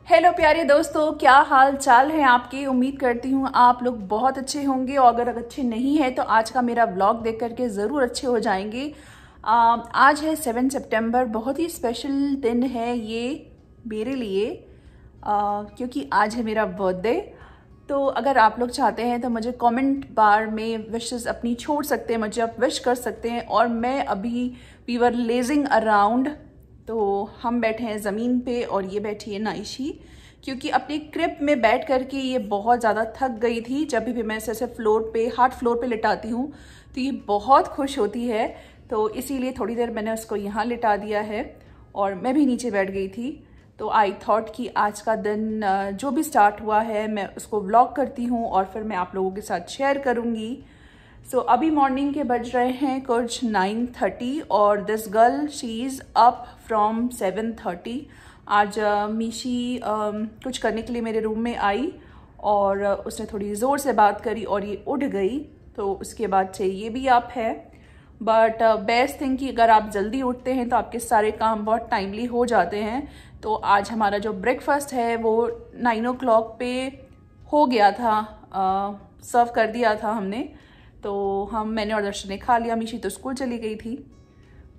Hello प्यारे दोस्तों, क्या हाल चाल है आपकी। उम्मीद करती हूँ आप लोग बहुत अच्छे होंगे और अगर अच्छे नहीं हैं तो आज का मेरा व्लॉग देख करके ज़रूर अच्छे हो जाएंगे। आज है 7 सितंबर, बहुत ही स्पेशल दिन है ये मेरे लिए, क्योंकि आज है मेरा बर्थडे। तो अगर आप लोग चाहते हैं तो मुझे कमेंट बार में विशेस अपनी छोड़ सकते हैं, मुझे आप विश कर सकते हैं। और मैं अभी वी वर लेजिंग अराउंड, तो हम बैठे हैं ज़मीन पे और ये बैठी है नाइशी, क्योंकि अपनी क्रिप में बैठ करके ये बहुत ज़्यादा थक गई थी। जब भी मैं ऐसे फ्लोर पे हार्ड फ्लोर पे लिटाती हूँ तो ये बहुत खुश होती है, तो इसीलिए थोड़ी देर मैंने उसको यहाँ लिटा दिया है और मैं भी नीचे बैठ गई थी। तो आई थॉट कि आज का दिन जो भी स्टार्ट हुआ है मैं उसको व्लॉग करती हूँ और फिर मैं आप लोगों के साथ शेयर करूँगी। सो अभी मॉर्निंग के बज रहे हैं कुछ 9:30 और this girl she is up from 7:30। आज मीशी कुछ करने के लिए मेरे रूम में आई और उसने थोड़ी ज़ोर से बात करी और ये उठ गई, तो उसके बाद से ये भी अप है। बट बेस्ट थिंग कि अगर आप जल्दी उठते हैं तो आपके सारे काम बहुत टाइमली हो जाते हैं। तो आज हमारा जो ब्रेकफास्ट है वो 9 o'clock पे हो गया था, सर्व कर दिया था हमने। तो मैंने और दर्शन ने खा लिया, मीशी तो स्कूल चली गई थी।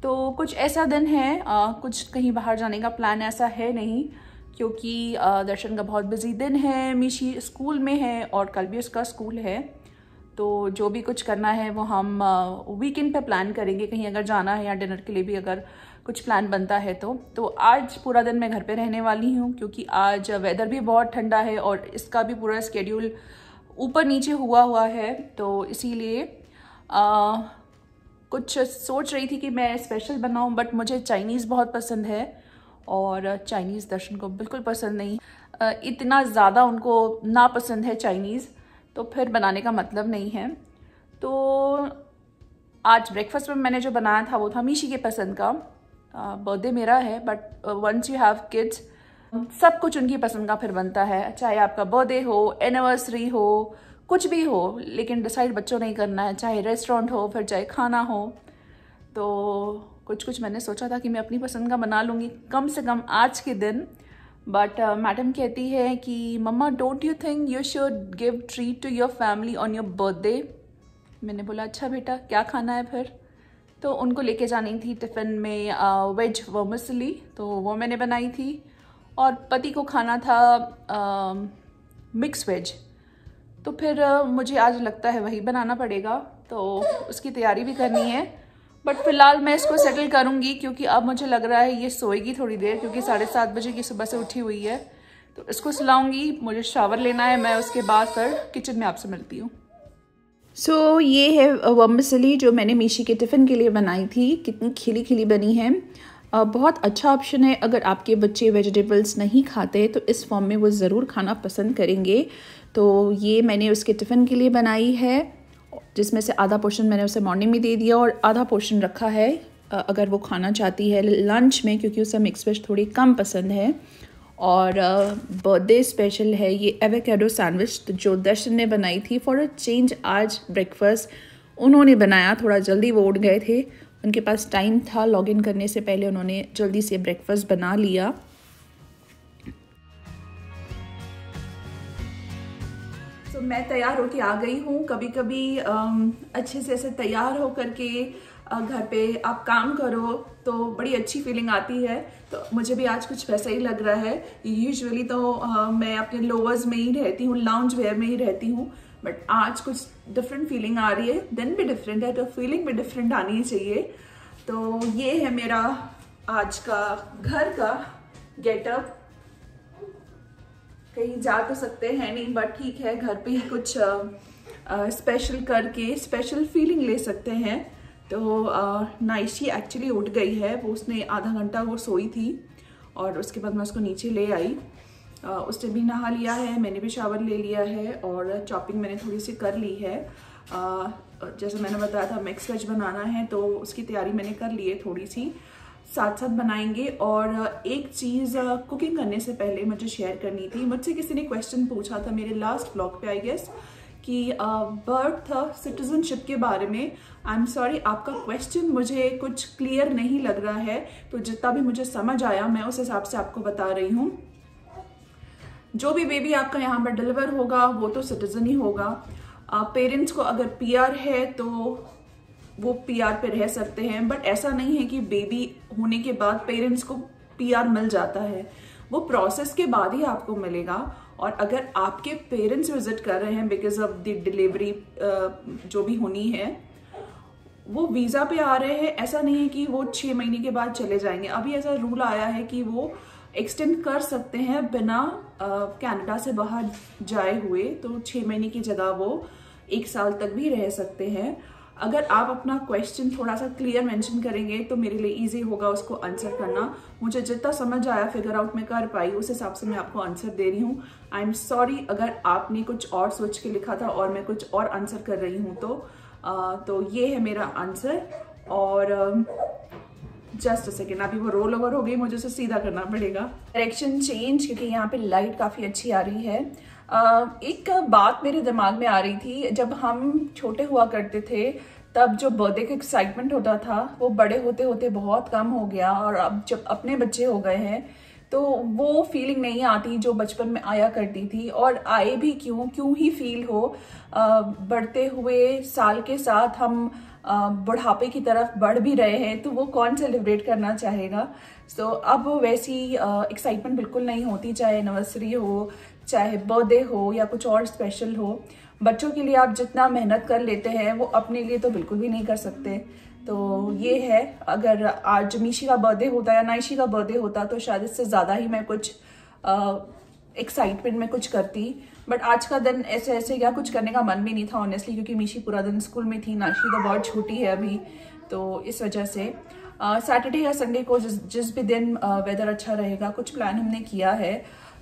तो कुछ ऐसा दिन है, कुछ कहीं बाहर जाने का प्लान ऐसा है नहीं, क्योंकि दर्शन का बहुत बिजी दिन है, मीशी स्कूल में है और कल भी उसका स्कूल है। तो जो भी कुछ करना है वो हम वीकेंड पे प्लान करेंगे, कहीं अगर जाना है या डिनर के लिए भी अगर कुछ प्लान बनता है तो आज पूरा दिन मैं घर पे रहने वाली हूँ, क्योंकि आज वेदर भी बहुत ठंडा है और इसका भी पूरा स्केड्यूल ऊपर नीचे हुआ है। तो इसीलिए कुछ सोच रही थी कि मैं स्पेशल बनाऊं, बट मुझे चाइनीज़ बहुत पसंद है और चाइनीज़ दर्शन को बिल्कुल पसंद नहीं। इतना ज़्यादा उनको ना पसंद है चाइनीज़, तो फिर बनाने का मतलब नहीं है। तो आज ब्रेकफास्ट में मैंने जो बनाया था वो था मीशी के पसंद का। बर्थडे मेरा है, but once you have kids सब कुछ उनकी पसंद का फिर बनता है, चाहे आपका बर्थडे हो, एनिवर्सरी हो, कुछ भी हो, लेकिन डिसाइड बच्चों ने ही करना है, चाहे रेस्टोरेंट हो फिर चाहे खाना हो। तो कुछ मैंने सोचा था कि मैं अपनी पसंद का बना लूँगी कम से कम आज के दिन। बट मैडम कहती है कि mamma don't you think you should give treat to your family on your birthday. मैंने बोला अच्छा बेटा, क्या खाना है फिर। तो उनको लेके जानी थी टिफ़िन में वेज वर्मिसेली, तो वो मैंने बनाई थी, और पति को खाना था मिक्स वेज। तो फिर मुझे आज लगता है वही बनाना पड़ेगा, तो उसकी तैयारी भी करनी है। बट फिलहाल मैं इसको सेटल करूँगी, क्योंकि अब मुझे लग रहा है ये सोएगी थोड़ी देर, क्योंकि 7:30 बजे की सुबह से उठी हुई है। तो इसको सुलाऊंगी, मुझे शावर लेना है, मैं उसके बाद फिर किचन में आपसे मिलती हूँ। सो ये है वर्मिसेली जो मैंने मीशी के टिफ़िन के लिए बनाई थी, कितनी खिली खिली बनी है। बहुत अच्छा ऑप्शन है, अगर आपके बच्चे वेजिटेबल्स नहीं खाते तो इस फॉर्म में वो ज़रूर खाना पसंद करेंगे। तो ये मैंने उसके टिफ़िन के लिए बनाई है, जिसमें से आधा पोर्शन मैंने उसे मॉर्निंग में दे दिया और आधा पोर्शन रखा है अगर वो खाना चाहती है लंच में, क्योंकि उसे मिक्स वेज थोड़ी कम पसंद है। और बर्थडे स्पेशल है ये एवोकाडो सैंडविच जो दर्शन ने बनाई थी फॉर अ चेंज। आज ब्रेकफास्ट उन्होंने बनाया, थोड़ा जल्दी वो उठ गए थे, उनके पास टाइम था, लॉगिन करने से पहले उन्होंने जल्दी से ब्रेकफास्ट बना लिया। तो मैं तैयार होके आ गई हूँ। कभी कभी अच्छे से ऐसे तैयार हो करके घर पे आप काम करो तो बड़ी अच्छी फीलिंग आती है, तो मुझे भी आज कुछ वैसा ही लग रहा है। यूजुअली तो मैं अपने लोअर्स में ही रहती हूँ, लाउंज वेयर में ही रहती हूँ, बट आज कुछ डिफरेंट फीलिंग आ रही है। दिन भी डिफरेंट है तो फीलिंग भी डिफरेंट आनी चाहिए। तो ये है मेरा आज का घर का गेटअप। कहीं जा तो सकते हैं नहीं, बट ठीक है, घर पे ही कुछ स्पेशल करके स्पेशल फीलिंग ले सकते हैं। तो नाइशी एक्चुअली उठ गई है, वो उसने आधा घंटा वो सोई थी और उसके बाद मैं उसको नीचे ले आई। उसने भी नहा लिया है, मैंने भी शावर ले लिया है और चॉपिंग मैंने थोड़ी सी कर ली है। जैसे मैंने बताया था मिक्स वेज बनाना है, तो उसकी तैयारी मैंने कर ली है थोड़ी सी, साथ साथ बनाएंगे। और एक चीज़ कुकिंग करने से पहले मुझे शेयर करनी थी। मुझसे किसी ने क्वेश्चन पूछा था मेरे लास्ट ब्लॉग पे आई गेस, कि बर्थ सिटीजनशिप के बारे में। आई एम सॉरी, आपका क्वेश्चन मुझे कुछ क्लियर नहीं लग रहा है, तो जितना भी मुझे समझ आया मैं उस हिसाब से आपको बता रही हूँ। जो भी बेबी आपका यहाँ पर डिलीवर होगा वो तो सिटीजन ही होगा। पेरेंट्स को अगर पीआर है तो वो पीआर पे रह सकते हैं, बट ऐसा नहीं है कि बेबी होने के बाद पेरेंट्स को पीआर मिल जाता है, वो प्रोसेस के बाद ही आपको मिलेगा। और अगर आपके पेरेंट्स विजिट कर रहे हैं बिकॉज ऑफ द डिलीवरी जो भी होनी है, वो वीज़ा पे आ रहे हैं, ऐसा नहीं है कि वो 6 महीने के बाद चले जाएंगे। अभी ऐसा रूल आया है कि वो एक्सटेंड कर सकते हैं बिना कनाडा से बाहर जाए हुए, तो 6 महीने की जगह वो 1 साल तक भी रह सकते हैं। अगर आप अपना क्वेश्चन थोड़ा सा क्लियर मेंशन करेंगे तो मेरे लिए इजी होगा उसको आंसर करना। मुझे जितना समझ आया, फिगर आउट में कर पाई, उस हिसाब से मैं आपको आंसर दे रही हूँ। आई एम सॉरी अगर आपने कुछ और सोच के लिखा था और मैं कुछ और आंसर कर रही हूँ तो ये है मेरा आंसर। और जस्ट अ सेकेंड, अभी वो रोल ओवर हो गई, मुझे उसे सीधा करना पड़ेगा। डायरेक्शन चेंज, क्योंकि यहाँ पे लाइट काफ़ी अच्छी आ रही है। एक बात मेरे दिमाग में आ रही थी, जब हम छोटे हुआ करते थे तब जो बर्थडे का एक्साइटमेंट होता था वो बड़े होते होते बहुत कम हो गया, और अब जब अपने बच्चे हो गए हैं तो वो फीलिंग नहीं आती जो बचपन में आया करती थी। और आए भी क्यों ही फील हो, बढ़ते हुए साल के साथ हम बुढ़ापे की तरफ बढ़ भी रहे हैं, तो वो कौन सेलिब्रेट करना चाहेगा। सो अब वैसी एक्साइटमेंट बिल्कुल नहीं होती, चाहे एनिवर्सरी हो, चाहे बर्थडे हो या कुछ और स्पेशल हो। बच्चों के लिए आप जितना मेहनत कर लेते हैं वो अपने लिए तो बिल्कुल भी नहीं कर सकते। तो ये है, अगर आज मीशी का बर्थडे होता या नाइशी का बर्थडे होता तो शायद इससे ज़्यादा ही मैं कुछ एक्साइटमेंट में कुछ करती, बट आज का दिन ऐसे या कुछ करने का मन भी नहीं था ऑनेस्टली, क्योंकि मीशी पूरा दिन स्कूल में थी, नाइशी तो बहुत छोटी है अभी, तो इस वजह से सैटरडे या संडे को जिस भी दिन वेदर अच्छा रहेगा, कुछ प्लान हमने किया है,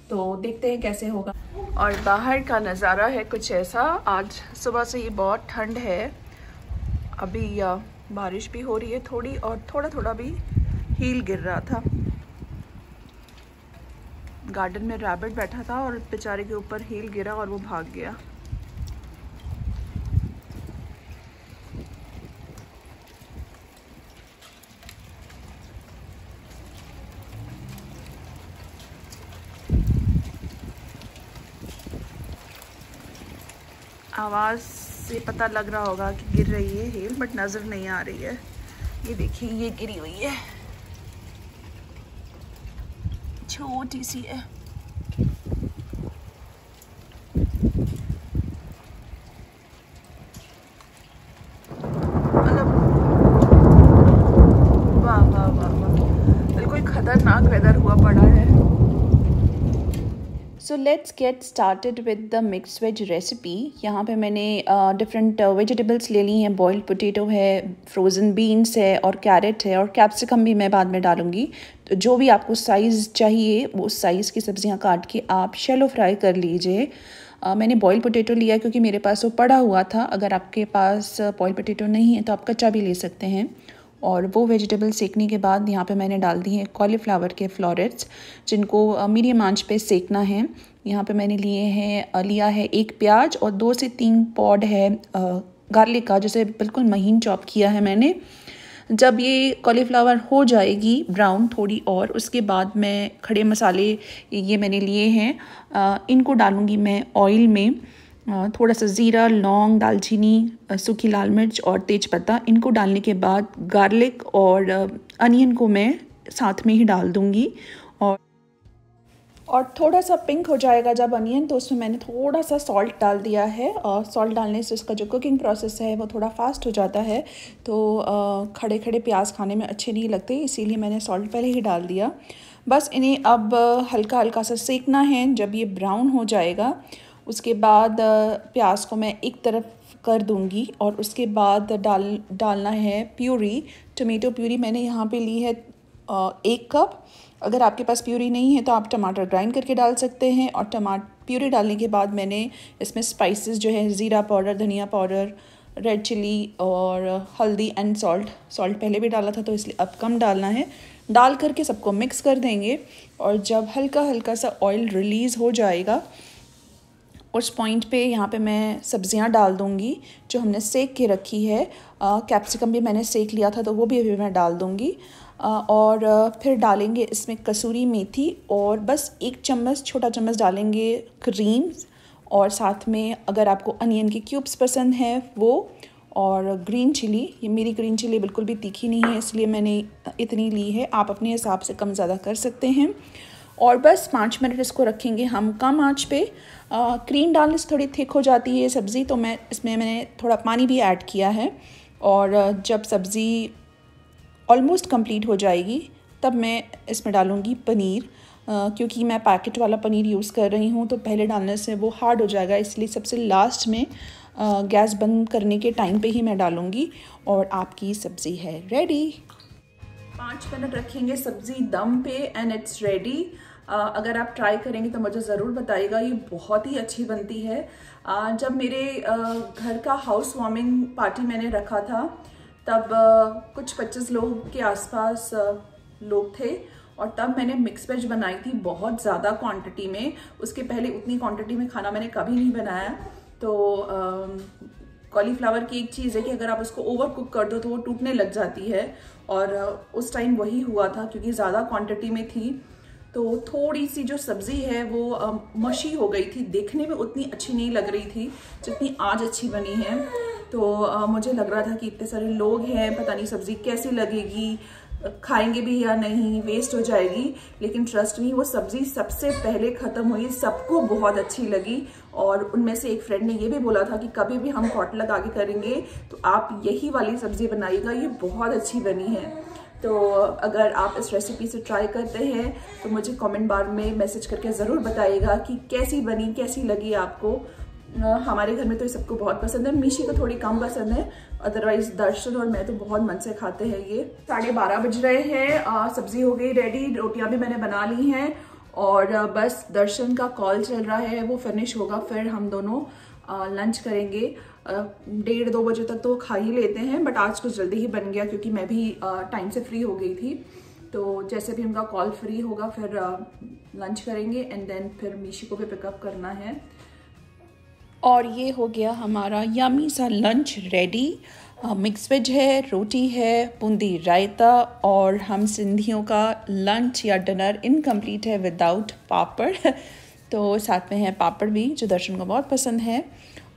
तो देखते हैं कैसे होगा। और बाहर का नज़ारा है कुछ ऐसा। आज सुबह से ये बहुत ठंड है, अभी बारिश भी हो रही है थोड़ी, और थोड़ा थोड़ा भी हील गिर रहा था। गार्डन में रैबिट बैठा था और बेचारे के ऊपर हील गिरा और वो भाग गया। आवाज़ से पता लग रहा होगा कि गिर रही है हील, बट नज़र नहीं आ रही है। ये देखिए, ये गिरी हुई है, छोटी सी है। मतलब वाह वाह वाह वाह, बिल्कुल खतरनाक वेदर हुआ पड़ा है। So let's get started with the mix veg recipe. यहाँ पे मैंने डिफरेंट वेजिटेबल्स ले ली हैं। बॉइल्ड पोटैटो है, फ्रोज़न बीन्स है, और कैरेट है, और कैप्सिकम भी मैं बाद में डालूँगी। तो जो भी आपको साइज़ चाहिए वो उस साइज़ की सब्जियाँ काट के आप शैलो फ्राई कर लीजिए। मैंने बॉइल्ड पोटैटो लिया क्योंकि मेरे पास वो पड़ा हुआ था। अगर आपके पास बॉइल्ड पोटैटो नहीं है तो आप कच्चा भी ले सकते हैं। और वो वेजिटेबल सेकने के बाद यहाँ पे मैंने डाल दी है कॉलीफ्लावर के फ्लोरेट्स, जिनको मीडियम आंच पे सेकना है। यहाँ पे मैंने लिया है 1 प्याज और 2 से 3 पॉड है गार्लिक का, जिसे बिल्कुल महीन चॉप किया है मैंने। जब ये कॉलीफ्लावर हो जाएगी ब्राउन थोड़ी, और उसके बाद मैं खड़े मसाले ये मैंने लिए हैं, इनको डालूँगी मैं ऑयल में। थोड़ा सा ज़ीरा, लौंग, दालचीनी, सूखी लाल मिर्च और तेज़पत्ता, इनको डालने के बाद गार्लिक और अनियन को मैं साथ में ही डाल दूँगी। और थोड़ा सा पिंक हो जाएगा जब अनियन, तो उसमें मैंने थोड़ा सा सॉल्ट डाल दिया है। और सॉल्ट डालने से उसका जो कुकिंग प्रोसेस है वो थोड़ा फास्ट हो जाता है, तो खड़े खड़े प्याज खाने में अच्छे नहीं लगते, इसीलिए मैंने सॉल्ट पहले ही डाल दिया। बस इन्हें अब हल्का हल्का सा सेकना है। जब ये ब्राउन हो जाएगा उसके बाद प्याज को मैं एक तरफ कर दूंगी, और उसके बाद डालना है प्यूरी, टमेटो प्यूरी। मैंने यहाँ पे ली है 1 कप। अगर आपके पास प्यूरी नहीं है तो आप टमाटर ग्राइंड करके डाल सकते हैं। और प्यूरी डालने के बाद मैंने इसमें स्पाइसेस जो है ज़ीरा पाउडर, धनिया पाउडर, रेड चिली और हल्दी एंड सॉल्ट पहले भी डाला था तो इसलिए अब कम डालना है। डाल करके सबको मिक्स कर देंगे, और जब हल्का हल्का सा ऑयल रिलीज़ हो जाएगा उस पॉइंट पे यहाँ पे मैं सब्ज़ियाँ डाल दूँगी जो हमने सेक के रखी है। कैप्सिकम भी मैंने सेक लिया था तो वो भी अभी मैं डाल दूँगी। और फिर डालेंगे इसमें कसूरी मेथी और बस 1 चम्मच, छोटा चम्मच डालेंगे क्रीम, और साथ में अगर आपको अनियन के क्यूब्स पसंद हैं वो, और ग्रीन चिली। ये मेरी ग्रीन चिली बिल्कुल भी तीखी नहीं है इसलिए मैंने इतनी ली है, आप अपने हिसाब से कम ज़्यादा कर सकते हैं। और बस 5 मिनट इसको रखेंगे हम कम आंच पे। क्रीम डालने से थोड़ी थिक हो जाती है सब्ज़ी, तो मैंने थोड़ा पानी भी ऐड किया है। और जब सब्ज़ी ऑलमोस्ट कंप्लीट हो जाएगी तब मैं इसमें डालूँगी पनीर, क्योंकि मैं पैकेट वाला पनीर यूज़ कर रही हूँ तो पहले डालने से वो हार्ड हो जाएगा, इसलिए सबसे लास्ट में गैस बंद करने के टाइम पे ही मैं डालूँगी। और आपकी सब्ज़ी है रेडी। 5 मिनट रखेंगे सब्ज़ी दम पे एंड इट्स रेडी। अगर आप ट्राई करेंगे तो मुझे ज़रूर बताइएगा, ये बहुत ही अच्छी बनती है। जब मेरे घर का हाउस वार्मिंग पार्टी मैंने रखा था तब कुछ 25 लोग के आसपास लोग थे, और तब मैंने मिक्स वेज बनाई थी बहुत ज़्यादा क्वांटिटी में। उसके पहले उतनी क्वांटिटी में खाना मैंने कभी नहीं बनाया। तो कॉलीफ्लावर की एक चीज़ है कि अगर आप उसको ओवर कुक कर दो तो वो टूटने लग जाती है, और उस टाइम वही हुआ था क्योंकि ज़्यादा क्वांटिटी में थी। तो थोड़ी सी जो सब्ज़ी है वो मशी हो गई थी, देखने में उतनी अच्छी नहीं लग रही थी जितनी आज अच्छी बनी है। तो मुझे लग रहा था कि इतने सारे लोग हैं, पता नहीं सब्ज़ी कैसी लगेगी, खाएंगे भी या नहीं, वेस्ट हो जाएगी। लेकिन ट्रस्ट मी, वो सब्ज़ी सबसे पहले ख़त्म हुई, सबको बहुत अच्छी लगी। और उनमें से एक फ्रेंड ने ये भी बोला था कि कभी भी हम पॉटलक आगे करेंगे तो आप यही वाली सब्ज़ी बनाइएगा, ये बहुत अच्छी बनी है। तो अगर आप इस रेसिपी से ट्राई करते हैं तो मुझे कमेंट बार में मैसेज करके ज़रूर बताइएगा कि कैसी बनी, कैसी लगी आपको। हमारे घर में तो ये सबको बहुत पसंद है, मीशी को थोड़ी कम पसंद है, अदरवाइज दर्शन और मैं तो बहुत मन से खाते हैं ये। 12:30 बज रहे हैं, सब्जी हो गई रेडी, रोटियां भी मैंने बना ली हैं, और बस दर्शन का कॉल चल रहा है, वो फिनिश होगा फिर हम दोनों लंच करेंगे। 1:30-2 बजे तक तो खा ही लेते हैं, बट आज कुछ जल्दी ही बन गया क्योंकि मैं भी टाइम से फ्री हो गई थी। तो जैसे भी उनका कॉल फ्री होगा फिर लंच करेंगे, एंड देन फिर मीशी को भी पिकअप करना है। और ये हो गया हमारा यमी सा लंच रेडी। मिक्स वेज है, रोटी है, बूंदी रायता, और हम सिंधियों का लंच या डिनर इनकम्प्लीट है विदाउट पापड़। तो साथ में है पापड़ भी जो दर्शन को बहुत पसंद है।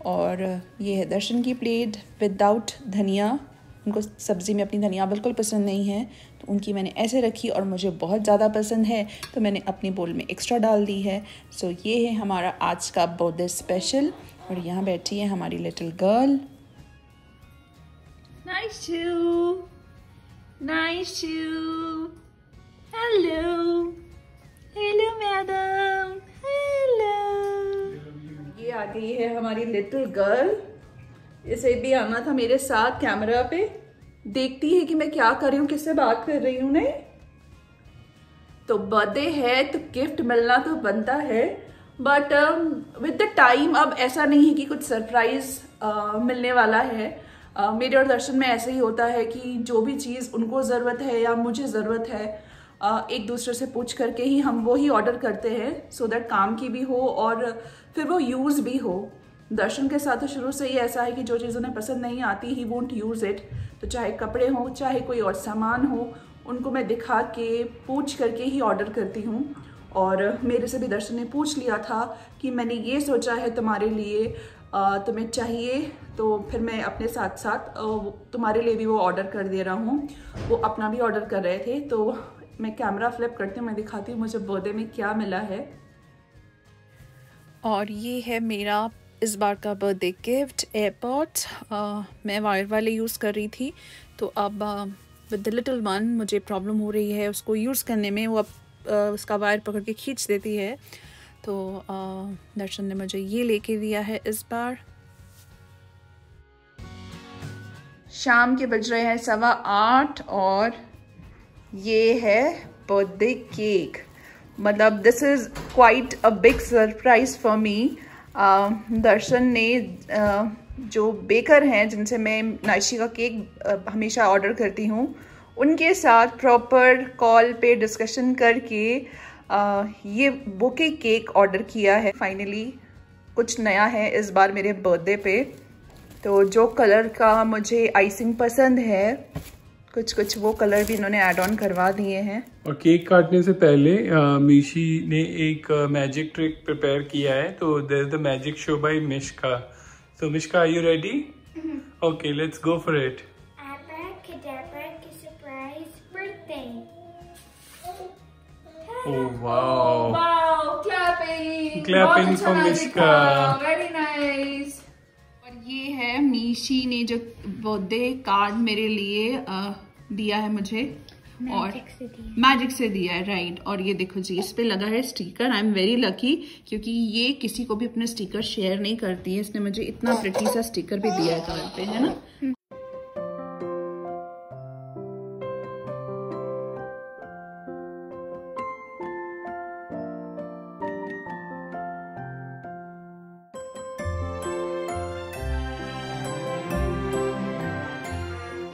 और ये है दर्शन की प्लेट विदाउट धनिया, उनको सब्ज़ी में अपनी धनिया बिल्कुल पसंद नहीं है, तो उनकी मैंने ऐसे रखी, और मुझे बहुत ज़्यादा पसंद है तो मैंने अपनी बोल में एक्स्ट्रा डाल दी है। सो ये है हमारा आज का बर्थडे स्पेशल। और यहाँ बैठी है हमारी little girl. Nice hello madam, hello. ये आ गई है हमारी लिटिल गर्ल, इसे भी आना था मेरे साथ कैमरा पे, देखती है कि मैं क्या कर रही हूँ, किससे बात कर रही हूँ। नहीं तो बर्थडे है तो गिफ्ट मिलना तो बनता है, बट विद द टाइम अब ऐसा नहीं है कि कुछ सरप्राइज मिलने वाला है। मेरे और दर्शन में ऐसे ही होता है कि जो भी चीज़ उनको ज़रूरत है या मुझे ज़रूरत है, एक दूसरे से पूछ करके ही हम वो ही ऑर्डर करते हैं, सो दैट काम की भी हो और फिर वो यूज़ भी हो। दर्शन के साथ तो शुरू से ही ऐसा है कि जो चीज़ उन्हें पसंद नहीं आती ही वोंट यूज़ इट। तो चाहे कपड़े हो, चाहे कोई और सामान हो, उनको मैं दिखा के पूछ करके ही ऑर्डर करती हूँ। और मेरे से भी दर्शन ने पूछ लिया था कि मैंने ये सोचा है तुम्हारे लिए, तुम्हें चाहिए, तो फिर मैं अपने साथ साथ तुम्हारे लिए भी वो ऑर्डर कर दे रहा हूँ। वो अपना भी ऑर्डर कर रहे थे, तो मैं कैमरा फ्लिप करती हूँ, मैं दिखाती हूँ मुझे बर्थडे में क्या मिला है। और ये है मेरा इस बार का बर्थडे गिफ्ट, एयरपॉड्स। मैं वायर वाले यूज़ कर रही थी, तो अब विद द लिटिल वन मुझे प्रॉब्लम हो रही है उसको यूज़ करने में, वो अब उसका वायर पकड़ के खींच देती है। तो दर्शन ने मुझे ये लेके दिया है इस बार। शाम के बज रहे हैं 8:15 और ये है बर्थडे केक। मतलब this is quite a big surprise for me. Darshan ने जो बेकर हैं जिनसे मैं नाइशी का केक हमेशा ऑर्डर करती हूँ, उनके साथ प्रॉपर कॉल पे डिस्कशन करके ये बुके केक ऑर्डर किया है। फाइनली कुछ नया है इस बार मेरे बर्थडे पे। तो जो कलर का मुझे आइसिंग पसंद है कुछ कुछ वो कलर भी इन्होंने ऐड ऑन करवा दिए हैं। और केक काटने से पहले मीशी ने एक मैजिक ट्रिक प्रिपेयर किया है, तो there is the magic show by Mishka. So Mishka, are you ready? Okay, let's go for it. Oh wow! Wow! Clapping for Mishka. Very nice. और ये है मीशी ने जो बर्थडे कार्ड मेरे लिए दिया है मुझे, और मैजिक से दिया है, राइट। और ये देखो जी, इस पे लगा है sticker. I am very lucky क्योंकि ये किसी को भी अपने स्टिकर शेयर नहीं करती है। इसने मुझे इतना प्रिटी सा स्टिकर भी दिया है कार्ड पे, है ना।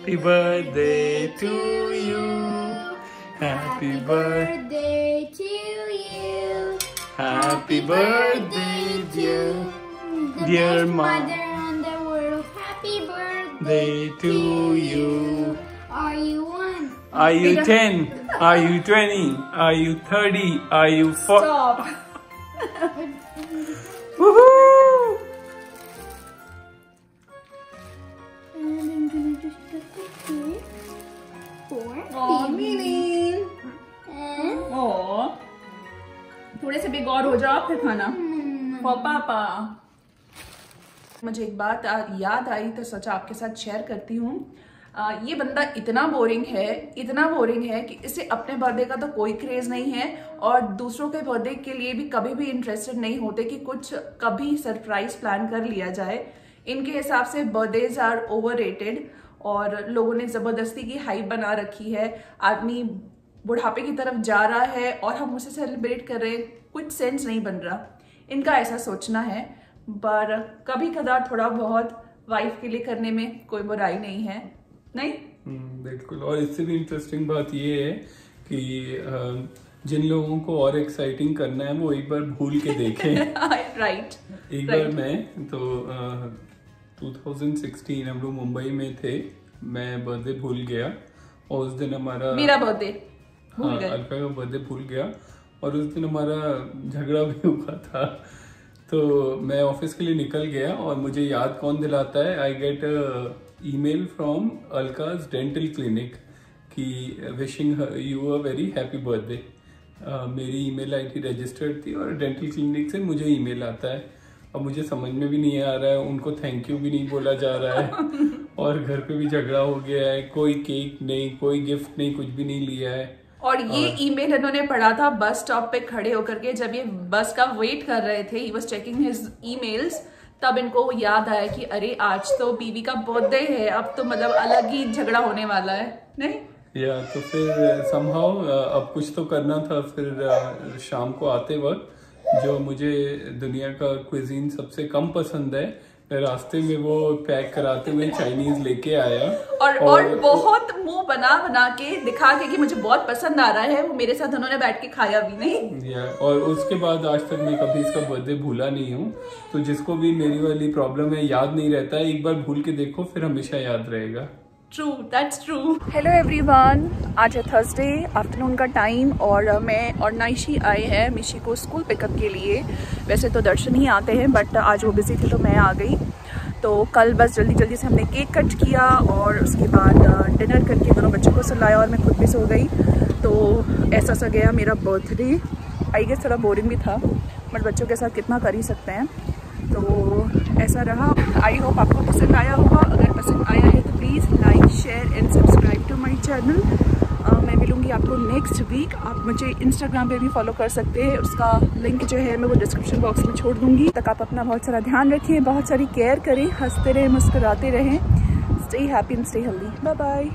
Happy birthday to you. Happy birthday to you. Happy birthday, dear mother on the world. Happy birthday to you. Are you 1? Are you 10? Are you 20? Are you 30? Are you 40? Stop. Woohoo! थोड़े से big और हो जाओ फिर खाना for पापा। मुझे एक बात याद आई तो सोचा आपके साथ शेयर करती हूँ। ये बंदा इतना बोरिंग है कि इसे अपने बर्थडे का तो कोई क्रेज नहीं है, और दूसरों के बर्थडे के लिए भी कभी भी इंटरेस्टेड नहीं होते कि कुछ कभी सरप्राइज प्लान कर लिया जाए। इनके हिसाब से बर्थडेज आर ओवररेटेड और लोगों ने जबरदस्ती की हाइप बना रखी है। आदमी बुढ़ापे की तरफ जा रहा है और हम उसे सेलिब्रेट कर रहे हैं, कुछ सेंस नहीं बन रहा। इनका ऐसा सोचना है, पर कभी कदार थोड़ा बहुत वाइफ के लिए करने में कोई बुराई नहीं है, नहीं? बिल्कुल। और इससे भी इंटरेस्टिंग बात ये है कि जिन लोगों को और एक्साइटिंग करना है वो एक बार भूल के देखें। राइट। एक बार मैं तो 2016 हम लोग मुंबई में थे, मैं बर्थडे भूल गया और उस दिन हमारा मेरा बर्थडे भूल गया, अलका का बर्थडे भूल गया, और उस दिन हमारा झगड़ा भी हुआ था। तो मैं ऑफिस के लिए निकल गया और मुझे याद कौन दिलाता है, I get email from Alkaj dental clinic कि wishing you a very happy birthday. मेरी ईमेल आईडी रजिस्टर्ड थी और डेंटल क्लिनिक से मुझे ईमेल आता है। अब मुझे समझ में भी नहीं आ रहा है, उनको थैंक यू भी नहीं बोला जा रहा है और घर पे भी झगड़ा हो गया है, कोई केक नहीं, कोई गिफ्ट नहीं, कुछ भी नहीं लिया है। और ये ईमेल इन्होंने पढ़ा था बस स्टॉप पे खड़े होकर के, जब ये बस का वेट कर रहे थे, he was checking his emails, तब इनको याद आया कि अरे आज तो बीवी का बर्थडे है, अब तो मतलब अलग ही झगड़ा होने वाला है, नहीं? या तो फिर समहाउ अब कुछ तो करना था। फिर शाम को आते वक्त जो मुझे दुनिया का क्विजीन सबसे कम पसंद है, रास्ते में वो पैक कराते हुए चाइनीज लेके आया और बहुत मुंह बना के दिखा के कि मुझे बहुत पसंद आ रहा है, वो मेरे साथ उन्होंने बैठ के खाया भी नहीं। और उसके बाद आज तक मैं कभी इसका बर्थडे भूला नहीं हूँ। तो जिसको भी मेरी वाली प्रॉब्लम है, याद नहीं रहता है, एक बार भूल के देखो फिर हमेशा याद रहेगा। True, that's true. Hello everyone, आज है थर्सडे आफ्टरनून का टाइम और मैं और नाइशी आए हैं मिशी को स्कूल पिकअप के लिए। वैसे तो दर्शन ही आते हैं, बट आज वो बिजी थे तो मैं आ गई। तो कल बस जल्दी से हमने केक कट किया और उसके बाद डिनर करके दोनों बच्चों को सुलाया और मैं खुद भी सो गई। तो ऐसा सा गया मेरा बर्थडे। आई गेस थोड़ा बोरिंग भी था, बट बच्चों के साथ कितना कर ही सकते हैं, तो ऐसा रहा। आई होप आपको पसंद आया होगा। अगर पसंद आया है तो please like, share and subscribe to my channel. मैं मिलूंगी आपको नेक्स्ट वीक। आप मुझे इंस्टाग्राम पे भी फॉलो कर सकते हैं, उसका लिंक जो है मैं वो डिस्क्रिप्शन बॉक्स में छोड़ दूंगी। तक आप अपना बहुत सारा ध्यान रखिए, बहुत सारी केयर करें, हंसते रहें, मुस्कुराते रहें। Stay happy and stay healthy. Bye bye.